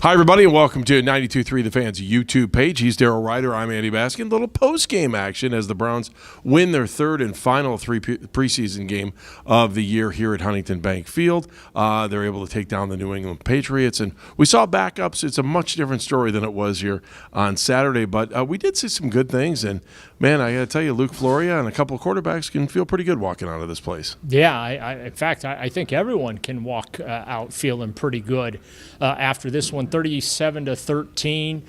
Hi, everybody, and welcome to 92.3 The Fans YouTube page. He's Daryl Ryder. I'm Andy Baskin. Little post-game action as the Browns win their third and final preseason game of the year here at Huntington Bank Field. They're able to take down the New England Patriots, and we saw backups. It's a much different story than it was here on Saturday, but we did see some good things, and, man, I got to tell you, Luke Floria and a couple of quarterbacks can feel pretty good walking out of this place. Yeah, in fact, I think everyone can walk out feeling pretty good after this one. 37-13.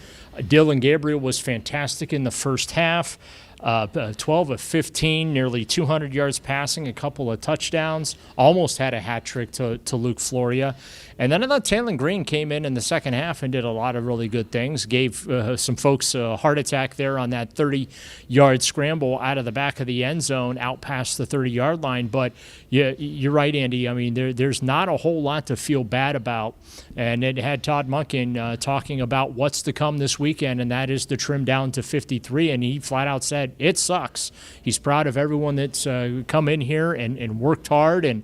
Dillon Gabriel was fantastic in the first half. 12 of 15, nearly 200 yards passing, a couple of touchdowns. Almost had a hat trick to Luke Floria. And then I thought Taylen Green came in the second half and did a lot of really good things. Gave some folks a heart attack there on that 30-yard scramble out of the back of the end zone, out past the 30-yard line. But yeah, you're right, Andy. I mean, there's not a whole lot to feel bad about. And it had Todd Monken talking about what's to come this weekend, and that is to trim down to 53. And he flat out said, it sucks. He's proud of everyone that's come in here and worked hard. And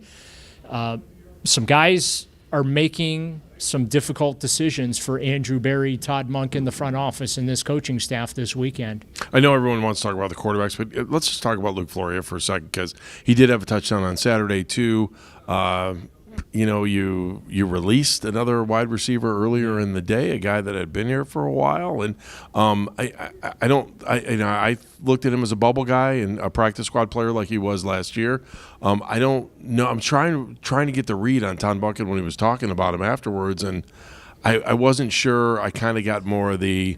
some guys are making some difficult decisions for Andrew Berry, Todd Monken, the front office, and this coaching staff this weekend. I know everyone wants to talk about the quarterbacks, but let's just talk about Luke Floria for a second, because he did have a touchdown on Saturday too. You released another wide receiver earlier in the day, a guy that had been here for a while, and I looked at him as a bubble guy and a practice squad player like he was last year. I don't know. I'm trying to get the read on Todd Monken when he was talking about him afterwards, and I wasn't sure. I kind of got more of the,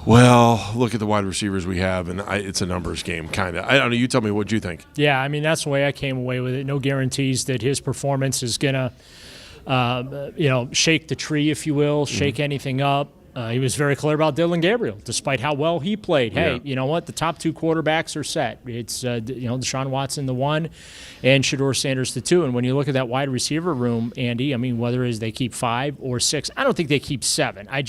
well, look at the wide receivers we have, and it's a numbers game, kind of. I don't know. You tell me what you think. Yeah, I mean, that's the way I came away with it. No guarantees that his performance is going to, shake the tree, if you will, shake anything up. He was very clear about Dillon Gabriel, despite how well he played. Hey, you know what? The top two quarterbacks are set. It's, Deshaun Watson, the one, and Shedeur Sanders, the two. And when you look at that wide receiver room, Andy, I mean, whether it is they keep 5 or 6, I don't think they keep 7. I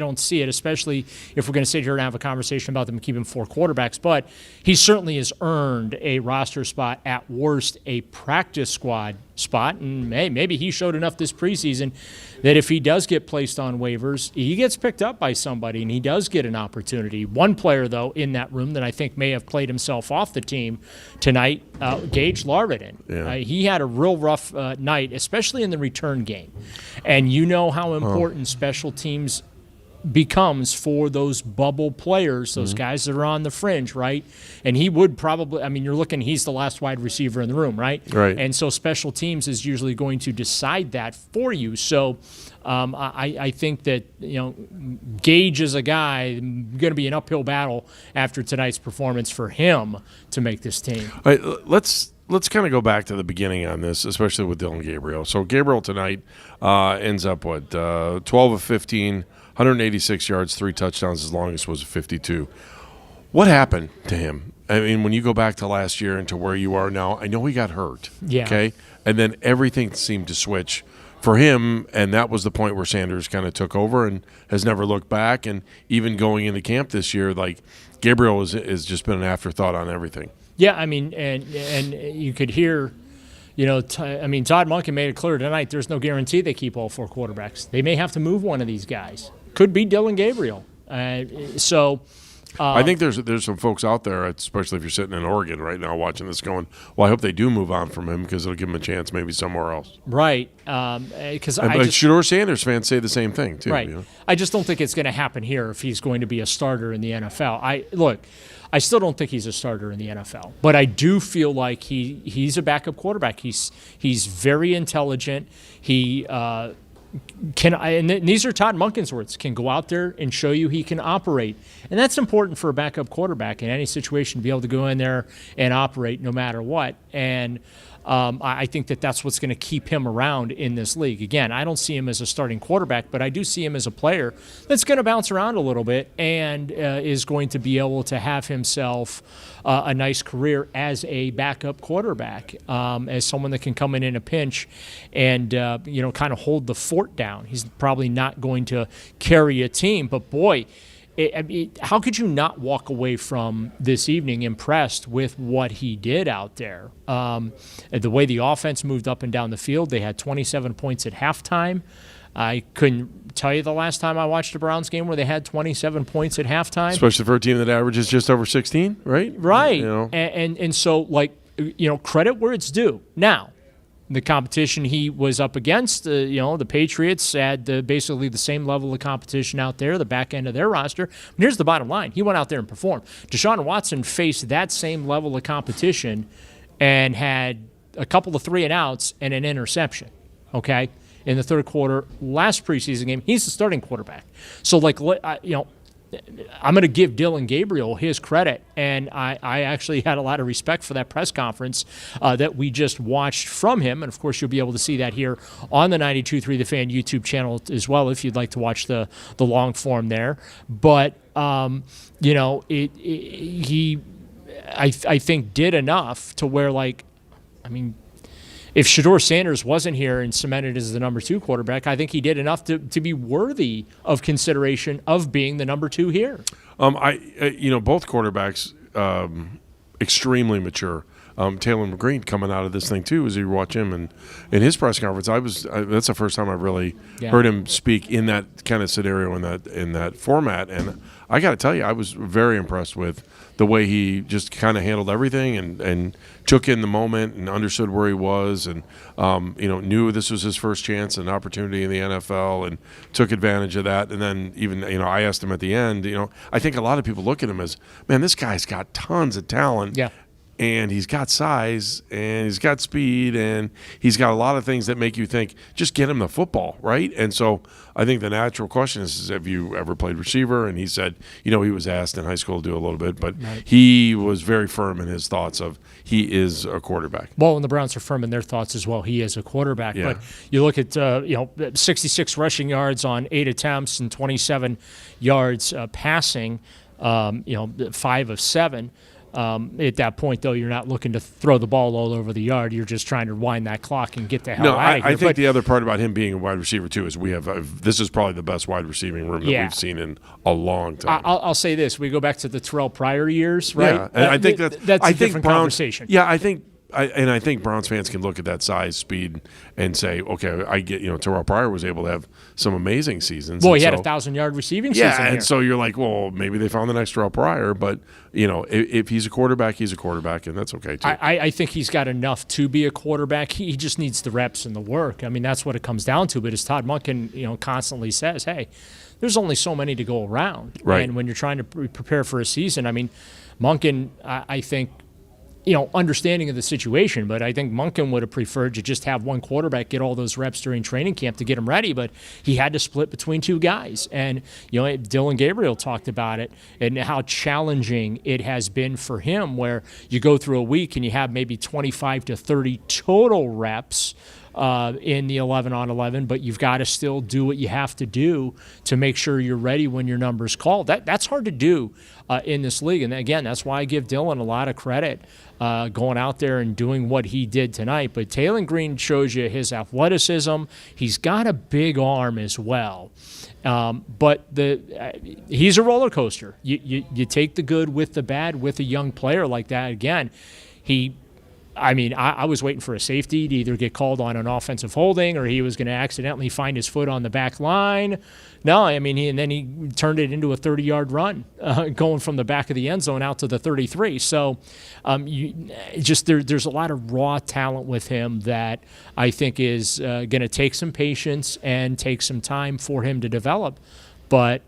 don't see it, especially if we're going to sit here and have a conversation about them keeping 4 quarterbacks. But he certainly has earned a roster spot, at worst, a practice squad spot. And hey, maybe he showed enough this preseason that if he does get placed on waivers, he gets picked up by somebody and he does get an opportunity. One player, though, in that room that I think may have played himself off the team tonight, Gage Larvin. Yeah. He had a real rough night, especially in the return game. And you know how important special teams becomes for those bubble players, those guys that are on the fringe, right? And he would probably, I mean, you're looking, he's the last wide receiver in the room, right? Right. And so special teams is usually going to decide that for you. So I think that, Gage is a guy, going to be an uphill battle after tonight's performance for him to make this team. All right, let's kind of go back to the beginning on this, especially with Dillon Gabriel. So Gabriel tonight ends up, 12 of 15, 186 yards, 3 touchdowns. His longest was 52. What happened to him? I mean, when you go back to last year and to where you are now, I know he got hurt. Yeah. Okay? And then everything seemed to switch for him, and that was the point where Sanders kind of took over and has never looked back. And even going into camp this year, like, Gabriel has just been an afterthought on everything. Yeah, I mean, and you could hear, Todd Monken made it clear tonight there's no guarantee they keep all 4 quarterbacks. They may have to move one of these guys. Could be Dillon Gabriel. I think there's some folks out there, especially if you're sitting in Oregon right now watching this going, well, I hope they do move on from him because it'll give him a chance maybe somewhere else. Right. Because Shedeur Sanders fans say the same thing, too. Right. I just don't think it's going to happen here if he's going to be a starter in the NFL. I still don't think he's a starter in the NFL, but I do feel like he's a backup quarterback. He's very intelligent. He and these are Todd Monken's words, can go out there and show you he can operate. And that's important for a backup quarterback in any situation, to be able to go in there and operate no matter what. And I think that's what's going to keep him around in this league. Again, I don't see him as a starting quarterback, but I do see him as a player that's going to bounce around a little bit and is going to be able to have himself a nice career as a backup quarterback, as someone that can come in a pinch and kind of hold the fort down. He's probably not going to carry a team, but boy, how could you not walk away from this evening impressed with what he did out there? The way the offense moved up and down the field, they had 27 points at halftime. I couldn't tell you the last time I watched a Browns game where they had 27 points at halftime. Especially for a team that averages just over 16, right? Right. You know. And so, like, credit where it's due. Now, the competition he was up against, the Patriots had basically the same level of competition out there, the back end of their roster. And here's the bottom line. He went out there and performed. Deshaun Watson faced that same level of competition and had a couple of 3-and-outs and an interception, okay, in the third quarter last preseason game. He's the starting quarterback. So, I'm going to give Dillon Gabriel his credit, and I actually had a lot of respect for that press conference that we just watched from him. And, of course, you'll be able to see that here on the 92.3 The Fan YouTube channel as well if you'd like to watch the long form there. But, he, I think, did enough to where, if Shedeur Sanders wasn't here and cemented as the number 2 quarterback, I think he did enough to be worthy of consideration of being the number 2 here. Both quarterbacks extremely mature. Taylen Green coming out of this thing too, as you watch him and in his press conference, that's the first time I've really heard him speak in that kind of scenario in that format, and I got to tell you, I was very impressed with the way he just kind of handled everything and took in the moment and understood where he was and knew this was his first chance and opportunity in the NFL and took advantage of that. And then even I asked him at the end, I think a lot of people look at him as, man, this guy's got tons of talent. Yeah. And he's got size, and he's got speed, and he's got a lot of things that make you think, just get him the football, right? And so I think the natural question is, have you ever played receiver? And he said, he was asked in high school to do a little bit, but he was very firm in his thoughts of he is a quarterback. Well, and the Browns are firm in their thoughts as well. He is a quarterback. Yeah. But you look at, 66 rushing yards on 8 attempts and 27 yards passing, 5 of 7. At that point, though, you're not looking to throw the ball all over the yard. You're just trying to wind that clock and get the hell out of here. I think the other part about him being a wide receiver, too, is we have this is probably the best wide receiving room that we've seen in a long time. I'll say this. We go back to the Terrell Pryor years, right? Yeah, and I think that's a different conversation. Yeah, I think Browns fans can look at that size, speed, and say, okay, I get, Terrell Pryor was able to have some amazing seasons. Well, he had a 1,000-yard receiving season. Yeah, and so you're like, well, maybe they found the next Terrell Pryor, but, if he's a quarterback, he's a quarterback, and that's okay, too. I think he's got enough to be a quarterback. He just needs the reps and the work. I mean, that's what it comes down to. But as Todd Monken, constantly says, hey, there's only so many to go around. Right. And when you're trying to prepare for a season, I mean, Monken, I think, understanding of the situation, but I think Monken would have preferred to just have one quarterback get all those reps during training camp to get him ready, but he had to split between 2 guys. And, Dillon Gabriel talked about it and how challenging it has been for him, where you go through a week and you have maybe 25 to 30 total reps in the 11-on-11, but you've got to still do what you have to do to make sure you're ready when your number's called. That's hard to do in this league. And again, that's why I give Dillon a lot of credit going out there and doing what he did tonight. But Taylen Green shows you his athleticism. He's got a big arm as well. But he's a roller coaster. You take the good with the bad with a young player like that. Again, I was waiting for a safety to either get called on an offensive holding or he was going to accidentally find his foot on the back line. No, then he turned it into a 30-yard run going from the back of the end zone out to the 33. So there's a lot of raw talent with him that I think is going to take some patience and take some time for him to develop. But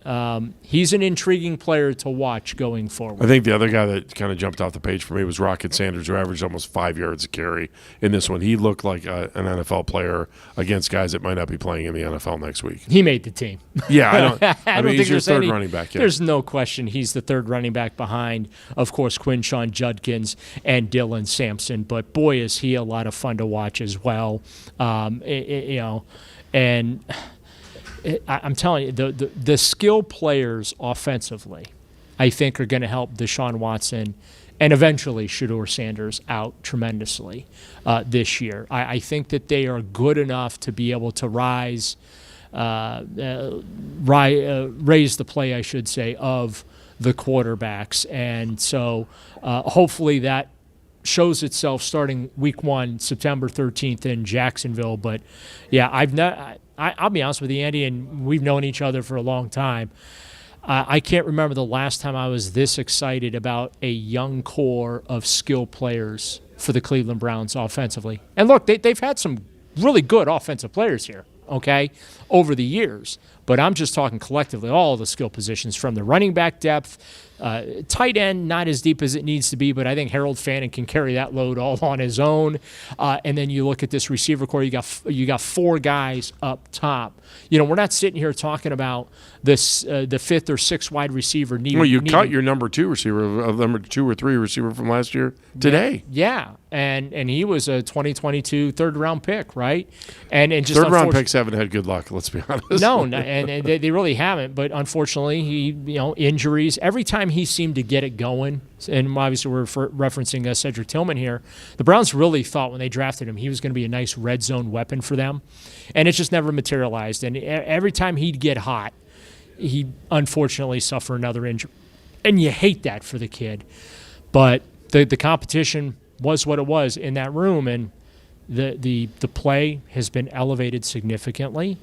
he's an intriguing player to watch going forward. I think the other guy that kind of jumped off the page for me was Rocket Sanders, who averaged almost 5 yards a carry in this one. He looked like an NFL player against guys that might not be playing in the NFL next week. He made the team. Yeah, I don't think he's your third running back. Yeah. There's no question he's the third running back behind, of course, Quinshon Judkins and Dylan Sampson. But boy, is he a lot of fun to watch as well. And I'm telling you, the skill players offensively, I think, are going to help Deshaun Watson and eventually Shedeur Sanders out tremendously this year. I think that they are good enough to be able to raise the play, I should say, of the quarterbacks. And so hopefully that shows itself starting week 1, September 13th in Jacksonville. But, yeah, I'll be honest with you, Andy, and we've known each other for a long time. I can't remember the last time I was this excited about a young core of skill players for the Cleveland Browns offensively. And look, they've had some really good offensive players here, okay, over the years. But I'm just talking collectively, all the skill positions from the running back depth, tight end, not as deep as it needs to be, but I think Harold Fannin can carry that load all on his own. And then you look at this receiver core, you got 4 guys up top. We're not sitting here talking about this the 5th or 6th wide receiver needing. Well, you cut your number 2 receiver, number 2 or 3 receiver from last year today. Yeah, and he was a 2022 third-round pick, right? And just third-round picks haven't had good luck. Let's be honest. No, and they really haven't. But unfortunately, injuries. Every time he seemed to get it going, and obviously we're referencing Cedric Tillman here, the Browns really thought when they drafted him he was going to be a nice red zone weapon for them, and it just never materialized. And every time he'd get hot, he unfortunately suffer another injury, and you hate that for the kid. But the competition was what it was in that room, and the play has been elevated significantly.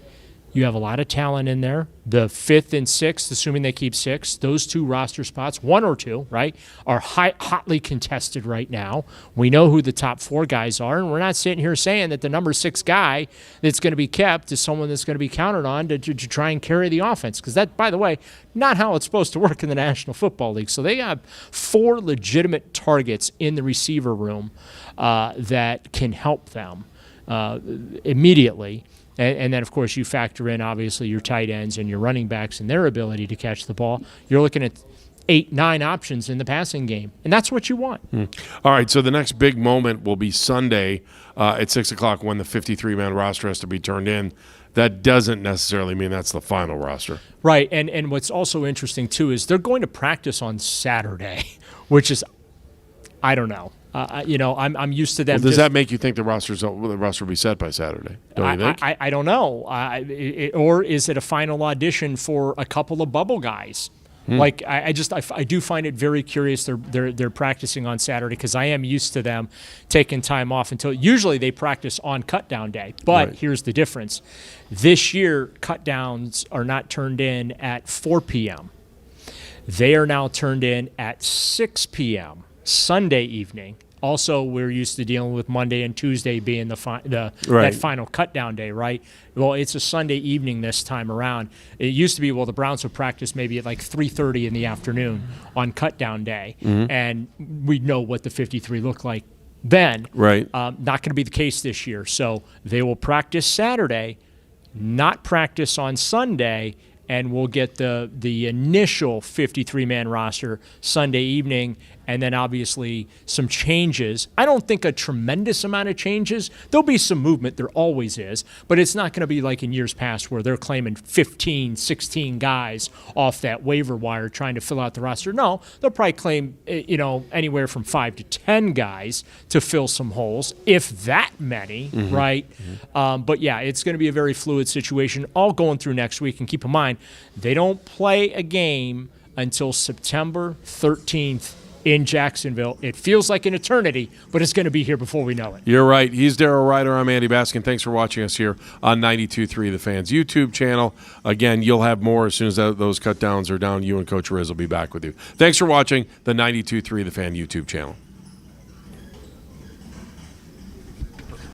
You have a lot of talent in there. The 5th and 6th, assuming they keep 6, those 2 roster spots, 1 or 2, right, are hotly contested right now. We know who the top 4 guys are, and we're not sitting here saying that the number 6 guy that's going to be kept is someone that's going to be counted on to try and carry the offense, because that, by the way, not how it's supposed to work in the National Football League. So they have 4 legitimate targets in the receiver room that can help them immediately. And then, of course, you factor in, obviously, your tight ends and your running backs and their ability to catch the ball. You're looking at 8, 9 options in the passing game, and that's what you want. All right, so the next big moment will be Sunday at 6 o'clock when the 53-man roster has to be turned in. That doesn't necessarily mean that's the final roster. Right, and what's also interesting, too, is they're going to practice on Saturday, which is, I don't know. I'm used to them. Well, does that make you think the roster will be set by Saturday? Don't you think? I don't know. Or is it a final audition for a couple of bubble guys? Like I do find it very curious. They're practicing on Saturday, because I am used to them taking time off until usually they practice on cutdown day. But Here's the difference: this year, cutdowns are not turned in at 4 p.m. They are now turned in at 6 p.m. Sunday evening. Also, we're used to dealing with Monday and Tuesday being that final cutdown day, right? Well, it's a Sunday evening this time around. It used to be, the Browns would practice maybe at like 3:30 in the afternoon on cutdown day, and we know what the 53 looked like then. Right. Not going to be the case this year. So they will practice Saturday, not practice on Sunday, and we'll get the initial 53-man roster Sunday evening, and then obviously some changes. I don't think a tremendous amount of changes. There'll be some movement. There always is. But it's not going to be like in years past where they're claiming 15, 16 guys off that waiver wire trying to fill out the roster. No, they'll probably claim anywhere from 5 to 10 guys to fill some holes, if that many, right? But, yeah, it's going to be a very fluid situation all going through next week. And keep in mind, they don't play a game until September 13th in Jacksonville. It feels like an eternity, but it's going to be here before we know it. You're right. He's Darryl Ryder. I'm Andy Baskin. Thanks for watching us here on 92.3 The Fans YouTube channel. Again, you'll have more as soon as those cut downs are down. You and Coach Riz will be back with you. Thanks for watching the 92.3 The Fan YouTube channel.